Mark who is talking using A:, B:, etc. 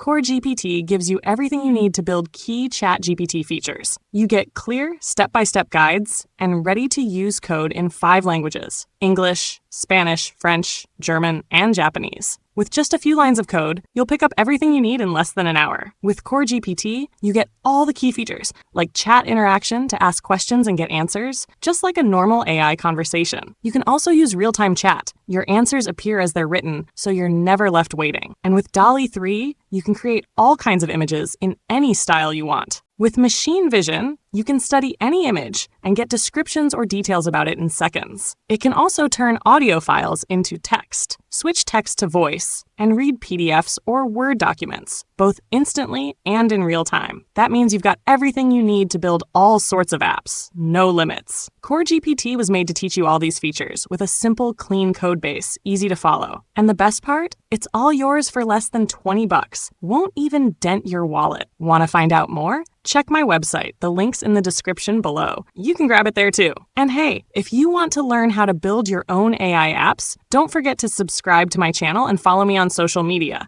A: Core GPT gives you everything you need to build key ChatGPT features. You get clear, step-by-step guides and ready-to-use code in 5 languages: English, Spanish, French, German, and Japanese. With just a few lines of code, you'll pick up everything you need in less than an hour. With Core GPT, you get all the key features, like chat interaction to ask questions and get answers, just like a normal AI conversation. You can also use real-time chat. Your answers appear as they're written, so you're never left waiting. And with DALL-E 3, you can create all kinds of images in any style you want. With machine vision, you can study any image and get descriptions or details about it in seconds. It can also turn audio files into text, switch text to voice, and read PDFs or Word documents, both instantly and in real time. That means you've got everything you need to build all sorts of apps, no limits. Core GPT was made to teach you all these features with a simple, clean code base, easy to follow. And the best part? It's all yours for less than $20. Won't even dent your wallet. Want to find out more? Check my website. The link's in the description below. You can grab it there too. And hey, if you want to learn how to build your own AI apps, don't forget to subscribe to my channel and follow me on social media.